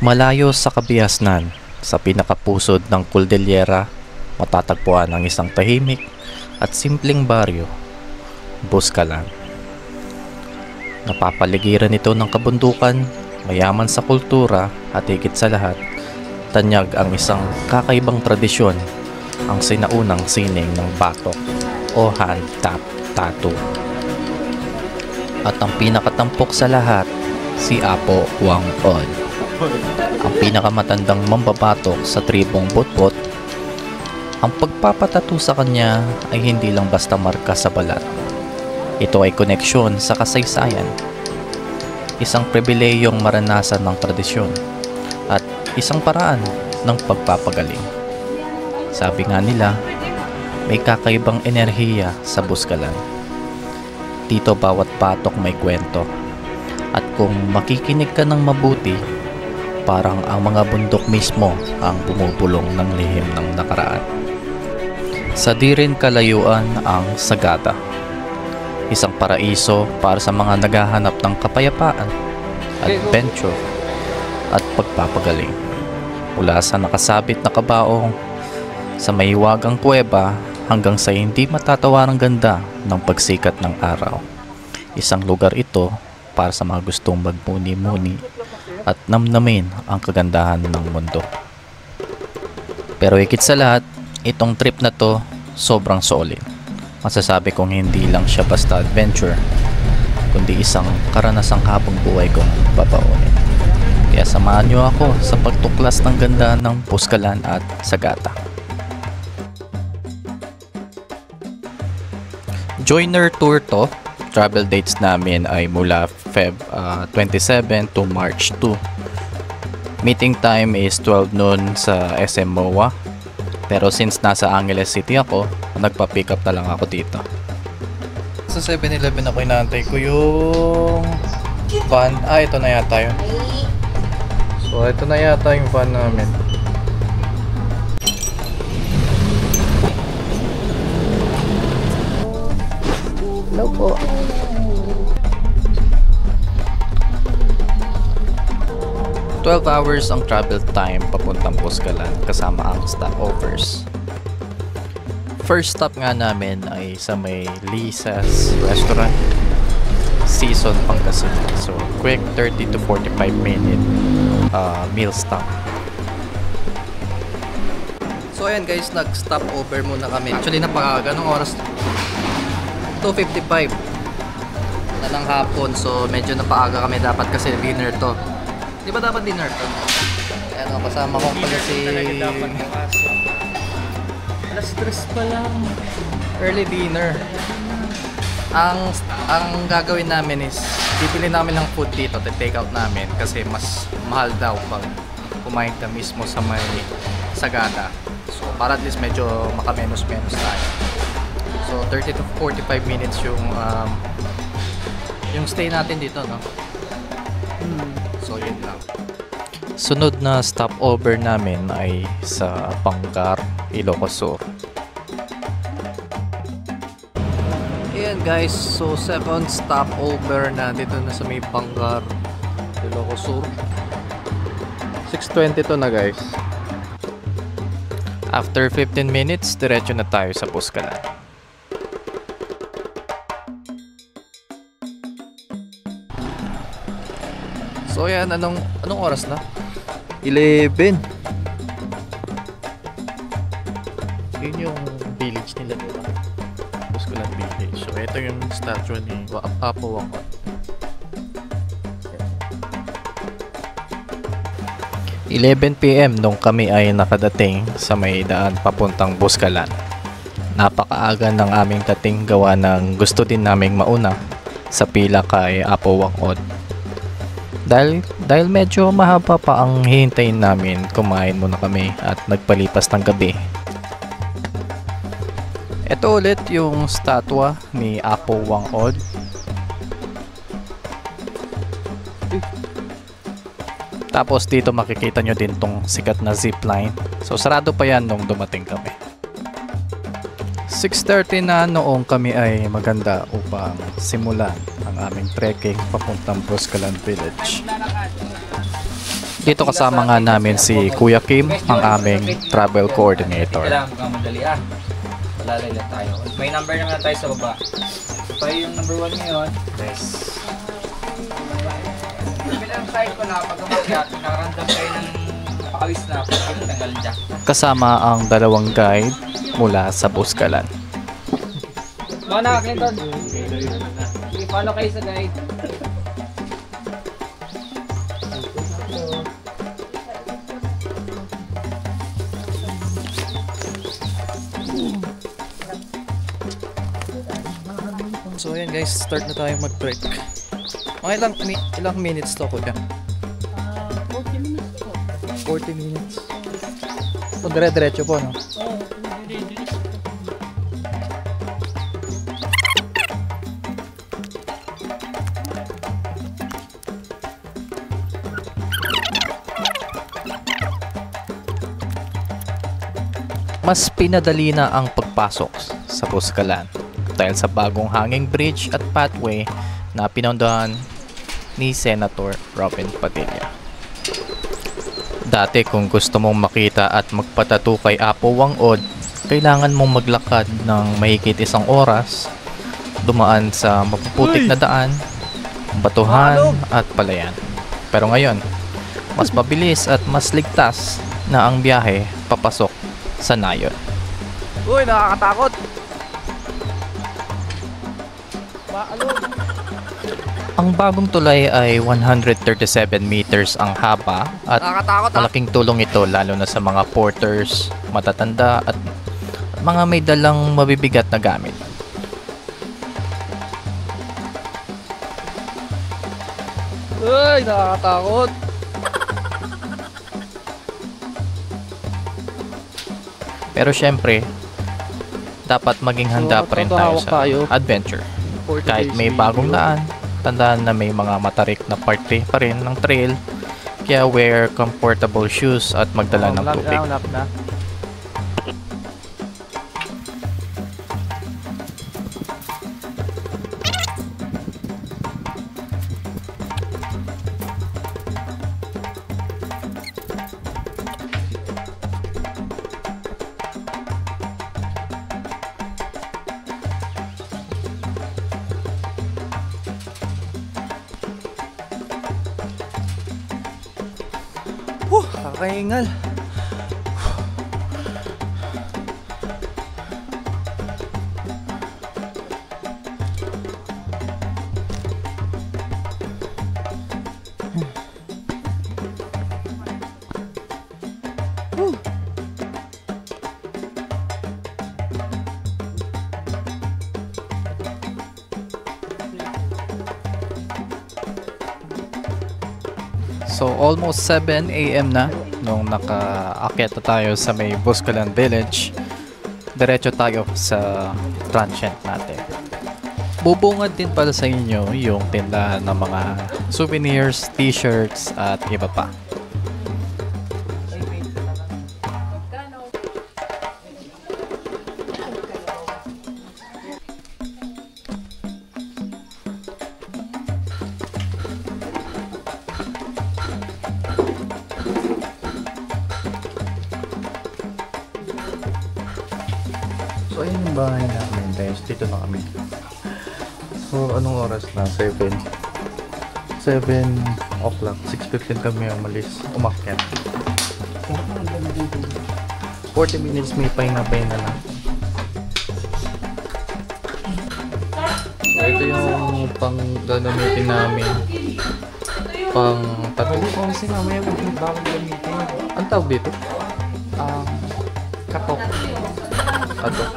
Malayo sa kabihasnan, sa pinakapusod ng Cordillera, matatagpuan ang isang tahimik at simpleng baryo, Boscalan. Napapaligiran ito ng kabundukan, mayaman sa kultura at higit sa lahat, tanyag ang isang kakaibang tradisyon, ang sinaunang sining ng batok o hand tap tattoo. At ang pinakatampok sa lahat, si Apo Wang Od, ang pinakamatandang mambabatok sa tribong Botbot. Ang pagpapatato sa kanya ay hindi lang basta marka sa balat. Ito ay koneksyon sa kasaysayan, isang pribilehiyong maranasan ng tradisyon, at isang paraan ng pagpapagaling. Sabi nga nila, may kakaibang enerhiya sa Boscalan. Dito bawat patok may kwento, at kung makikinig ka ng mabuti, parang ang mga bundok mismo ang bumubulong ng lihim ng nakaraan. Sa di rin kalayuan ang Sagada, isang paraiso para sa mga naghahanap ng kapayapaan, adventure, at pagpapagaling. Mula sa nakasabit na kabaong sa mahiwagang kuweba hanggang sa hindi matatawarang ganda ng pagsikat ng araw. Isang lugar ito para sa mga gustong magmuni-muni at namnamin ang kagandahan ng mundo. Pero higit sa lahat, itong trip na to sobrang solid. Masasabi kong hindi lang siya basta adventure, kundi isang karanasang habang buhay kong babaunin. Kaya samahan niyo ako sa pagtuklas ng ganda ng Boscalan at Sagada. Joiner tour to. Travel dates namin ay mula Feb 27 to March 2. Meeting time is 12 noon sa SM MOA. Pero since nasa Angeles City ako, nagpa-pick up na lang ako dito. Sa 7-Eleven ako inaantay ko yung van. Ito na yata yun. So ito na yata yung van namin. Hello po. "12 hours ang travel time papuntang Boscalan kasama ang stopovers. First stop nga namin ay sa may Lisa's Restaurant, Season, Pangasinan. So quick 30 to 45 minute meal stop. So ayan guys, nag-stop over muna kami. Actually napakaga, anong oras? 2:55 na ng hapon, so medyo napaaga kami dapat kasi dinner to. Di ba dapat dinner to? Ayan o, kasama ko pala si... Alas 3 pa lang. Early dinner. Ang gagawin namin is bibili namin ng food dito, take out namin kasi mas mahal daw pag kumain ka mismo sa may Sagada. So para at least medyo makamenos-menos tayo. So 30 to 45 minutes yung stay natin dito, no? So yun lang. Sunod na stopover namin ay sa Bangar, Ilocos Sur. Ayan guys, so second stopover na dito na sa may Bangar, Ilocos Sur. 6:20 to na guys. After 15 minutes, diretso na tayo sa Boscalan. So yan, anong oras na? 11. Yun yung village nila, diba? Boscalan Village. So ito yung statue ni Apo Wang Od. 11 PM nung kami ay nakadating sa may daan papuntang Boscalan. Napakaaga ng aming dating gawa ng gusto din naming mauna sa pila kay Apo Wang Od. Dahil medyo mahaba pa ang hihintayin namin, kumain muna kami at nagpalipas ng gabi. Ito ulit yung statwa ni Apo Wang Od. Tapos dito makikita nyo din tong sikat na zipline. So sarado pa yan nung dumating kami. 6:30 na noong kami ay maganda upang simulan ang aming trekking papuntang Boscalan Village. Dito kasama nga namin si Kuya Kim, ang aming travel coordinator. Kailangan mukhang madali Palalay lang tayo. May number naman tayo sa baba. So yung number 1 ngayon. Yes. Bilang side ko na pag umakyat, nakaramdam kayo ng pakawis na pag tanggal dyan. Kasama ang dalawang guide mula sa Buskalan. Mga nakakinton. I-follow kayo sa guide. So ayan guys, start na tayo mag-trek. Mga ilang minutes to kuya? 40 minutes po. 40 minutes. So dire-diretso po, no? Mas pinadali na ang pagpasok sa Buskalan dahil sa bagong hanging bridge at pathway na pinundahan ni Senator Robin Padilla. Dati kung gusto mong makita at magpatato kay Apo Wang-od, kailangan mong maglakad ng mahigit 1 oras, dumaan sa mapuputik na daan, batuhan at palayan. Pero ngayon, mas mabilis at mas ligtas na ang biyahe papasok sa Nayon. Uy, nakakatakot! Ang bagong tulay ay 137 meters ang haba at malaking tulong ito lalo na sa mga porters, matatanda at mga may dalang mabibigat na gamit. Uy, nakakatakot! Pero syempre, dapat maging handa pa rin tayo sa adventure. Kahit may bagong daan, tandaan na may mga matarik na parte pa rin ng trail, kaya wear comfortable shoes at magdala ng tubig. Kakaingal. So almost 7 AM na nung nakaakyat na tayo sa may Buskalan Village. Diretso tayo sa transient natin. Bubungad din pala sa inyo yung tindahan ng mga souvenirs, t-shirts at iba pa. So ayun yung bahay namin guys, dito na kami. So anong oras na? 7 o'clock, 6:15 kami umakyat. 40 minutes may pahinga-pahinga na. So ito yung pang gagamitin namin. Pang tattoo. Kasi mamaya bago gamitin. Ang tawag dito? Katok. Tattoo.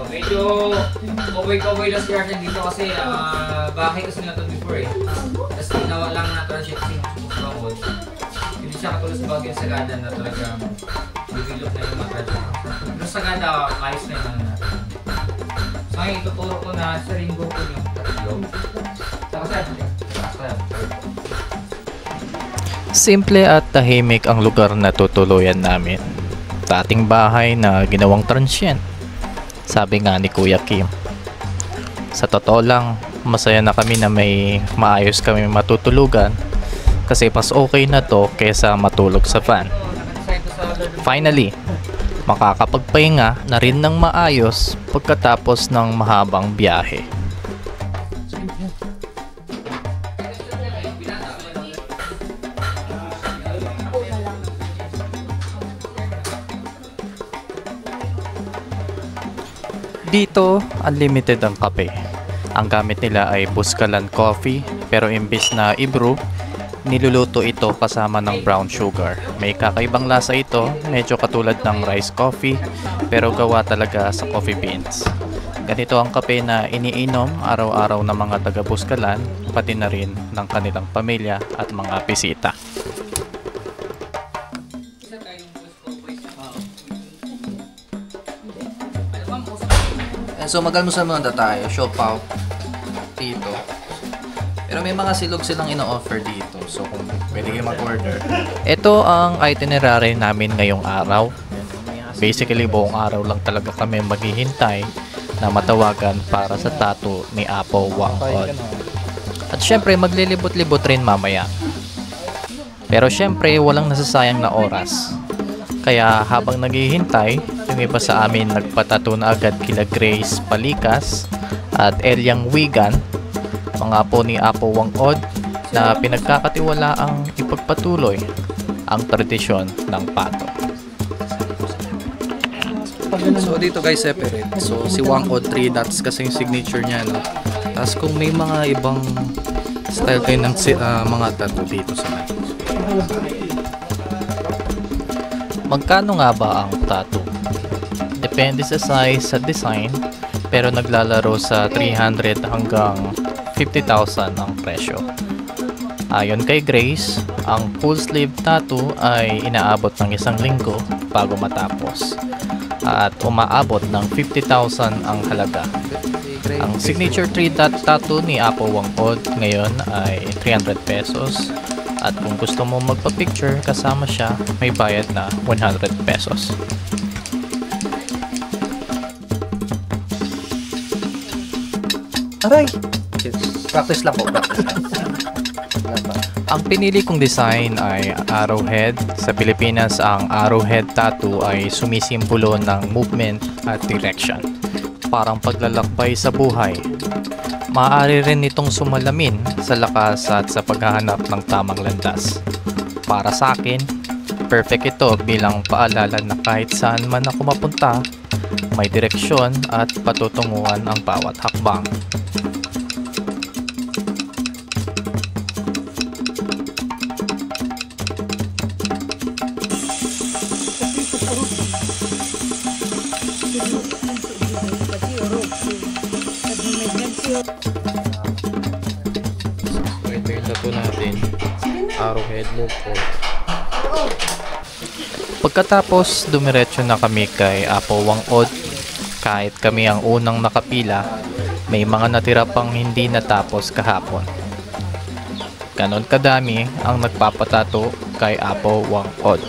Medyo cowboy-cowboy lang si Arden dito kasi bahay kasi nga ito before eh. Tapos ginawa lang na transit kasi bangod. Hindi siya katulad sa bagay sa Sagada na talagang develop na yung mga transit. Pero sa Sagada, ayos na yung ano natin. So ngayon, ituturo ko na sa Ringo ko yung tatlo. Saka sir, Simple at tahimik ang lugar na tutuluyan namin. dating bahay na ginawang transient. Sabi nga ni Kuya Kim. Sa totoo lang, masaya na kami na may maayos kami matutulugan kasi mas okay na to kaysa matulog sa van. Finally, makakapagpahinga na rin ng maayos pagkatapos ng mahabang biyahe. Dito, unlimited ang kape. Ang gamit nila ay Buscalan Coffee, pero imbis na i-brew, niluluto ito kasama ng brown sugar. May kakaibang lasa ito, medyo katulad ng rice coffee, pero gawa talaga sa coffee beans. Ganito ang kape na iniinom araw-araw ng mga taga Buscalan, pati na rin ng kanilang pamilya at mga bisita. So mag-almusal muna tayo, siopaw dito. Pero may mga silog silang ino-offer dito. So kung pwede kayo mag-order. Ito ang itinerary namin ngayong araw. Basically buong araw lang talaga kami maghihintay na matawagan para sa tattoo ni Apo Wang Od. At syempre maglilibot-libot rin mamaya. Pero syempre walang nasasayang na oras. Kaya habang naghihintay, yung iba sa amin nagpatato na agad kila Grace Palikas at Eliang Wigan, mga po ni Apo Wang Od na pinagkakatiwala ang ipagpatuloy ang tradisyon ng pato. So dito guys separate. So si Wang Od 3 dots kasi yung signature niya, no? Tapos kung may mga ibang style kayo ng mga tattoo dito sa akin. Magkano nga ba ang tattoo? Depende sa size at design, pero naglalaro sa 300 hanggang 50,000 ang presyo. Ayon kay Grace, ang full sleeve tattoo ay inaabot ng 1 linggo bago matapos at umaabot ng 50,000 ang halaga. Ang signature 3-dot tattoo ni Apo Wang Od ngayon ay 300 pesos. At kung gusto mo magpa-picture kasama siya, may bayad na 100 pesos. Aray! Practice lang po, practice lang. Ang pinili kong design ay arrowhead. Sa Pilipinas, ang arrowhead tattoo ay sumisimbolo ng movement at direction. Parang paglalakbay sa buhay. Maaari rin itong sumalamin sa lakas at sa paghahanap ng tamang landas. Para sa akin, perfect ito bilang paalala na kahit saan man ako mapunta, may direksyon at patutunguhan ang bawat hakbang. Ito yung tattoo natin, arrowhead movement. Pagkatapos dumiretso na kami kay Apo Wang Od. Kahit kami ang unang nakapila, may mga natira pang hindi natapos kahapon. Ganon kadami ang nagpapatato kay Apo Wang Od.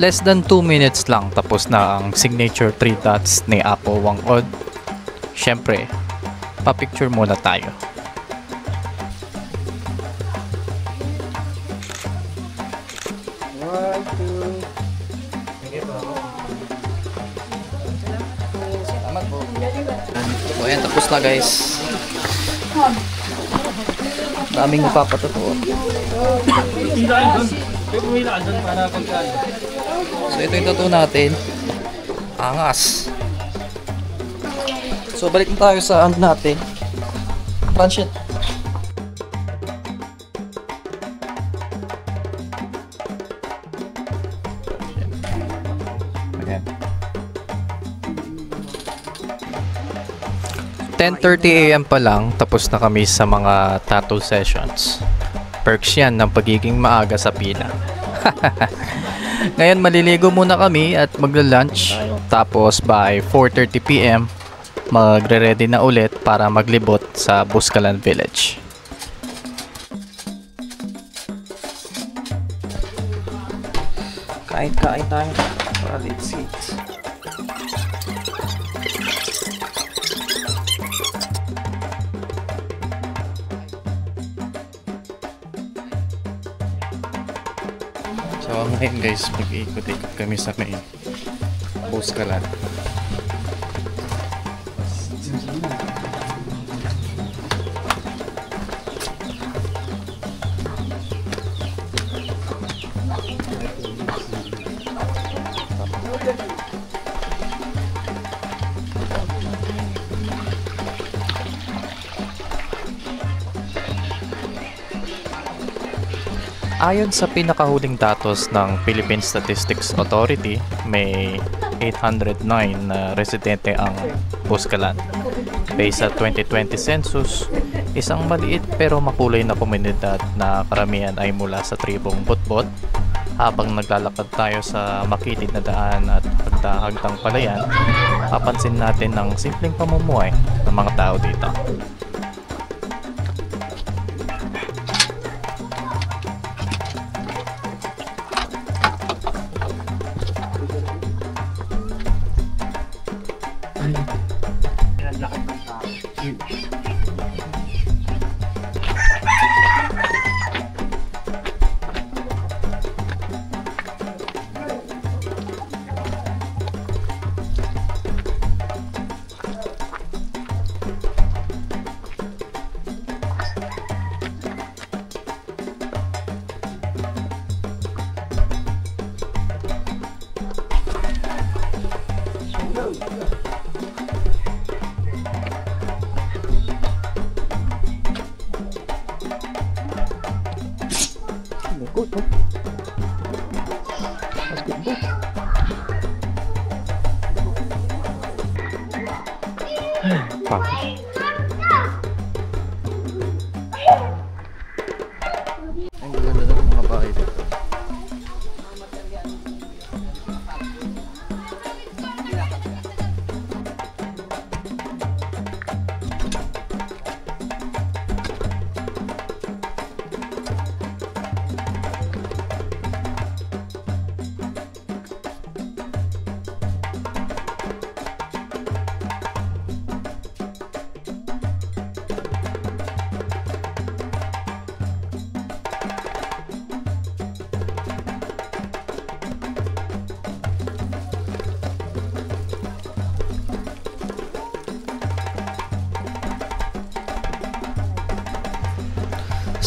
Less than 2 minutes lang tapos na ang signature 3 dots ni Apo Wang Od. Syempre, pa-picture muna tayo. So ayan, tapos na guys. Daming napapatutuwa. So ito yung totoo natin. Angas. So balik na tayo sa ano natin. Transit. Ayan. 10:30 AM pa lang, tapos na kami sa mga tattoo sessions. Perks yan ng pagiging maaga sa pila. Ngayon maliligo muna kami at magla-lunch. Tapos by 4:30 PM, magre-ready na ulit para maglibot sa Buscalan Village. Kain tayo. Solid seats. So ngayon guys, mag-iikot-ikot kami sa may Buscalan. Ayon sa pinakahuling datos ng Philippine Statistics Authority, may 809 na residente ang Buscalan. Based sa 2020 census, isang maliit pero makulay na komunidad na karamihan ay mula sa tribong Butbot. Habang naglalakad tayo sa makitid na daan at hagdang palayan, papansin natin ang simpleng pamumuhay ng mga tao dito. Ang gaganda ng mga bahay dito.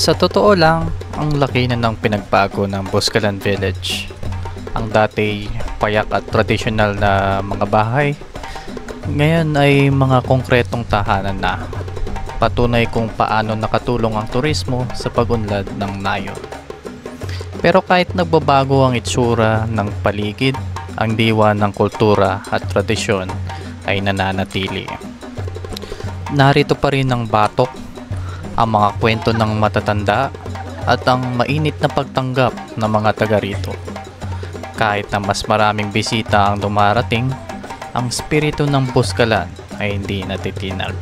Sa totoo lang, ang laki na ng pinagbago ng Buscalan Village. Ang dati payak at tradisyonal na mga bahay, ngayon ay mga konkretong tahanan na. Patunay kung paano nakatulong ang turismo sa pagunlad ng Nayo. Pero kahit nagbabago ang itsura ng paligid, ang diwa ng kultura at tradisyon ay nananatili. Narito pa rin ang batok, ang mga kwento ng matatanda at ang mainit na pagtanggap ng mga taga rito. Kahit na mas maraming bisita ang dumarating, ang spirito ng Buscalan ay hindi natitinag.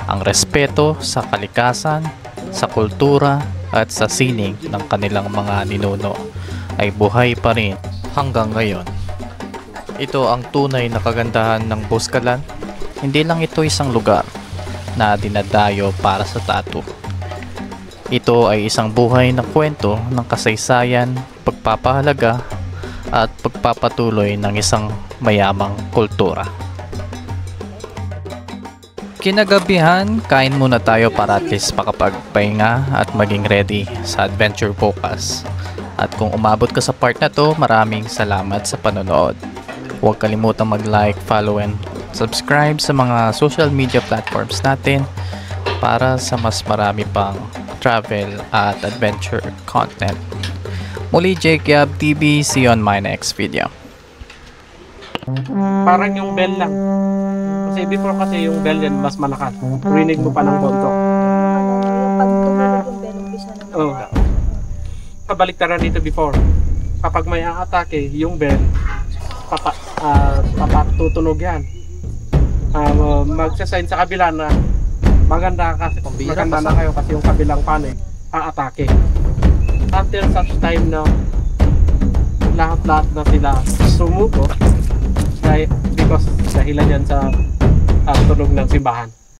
Ang respeto sa kalikasan, sa kultura at sa sining ng kanilang mga ninuno ay buhay pa rin hanggang ngayon. Ito ang tunay na kagandahan ng Buscalan. Hindi lang ito isang lugar na dinadayo para sa tattoo. Ito ay isang buhay na kwento ng kasaysayan, pagpapahalaga at pagpapatuloy ng isang mayamang kultura. Kinagabihan, kain muna tayo para at least makapagpahinga at maging ready sa adventure bukas. At kung umabot ka sa part na to, maraming salamat sa panonood. Huwag kalimutang mag-like, follow, and subscribe sa mga social media platforms natin para sa mas marami pang travel at adventure content. Muli, Jake Yab TV. See you on my next video. Parang yung bell lang. Kasi before kasi yung bell yan mas malakas. Rinig mo pa ng bontok. Pag tumunog yung bell, umpisa na Oo. Kabaliktaran dito before. Kapag may aatake, yung bell, papatutunog yan. Magsasign sa kabila na maganda na kayo kasi yung kabilang panig aatake. Until such time na lahat na sila sumuko because dahilan yan sa tunog ng simbahan.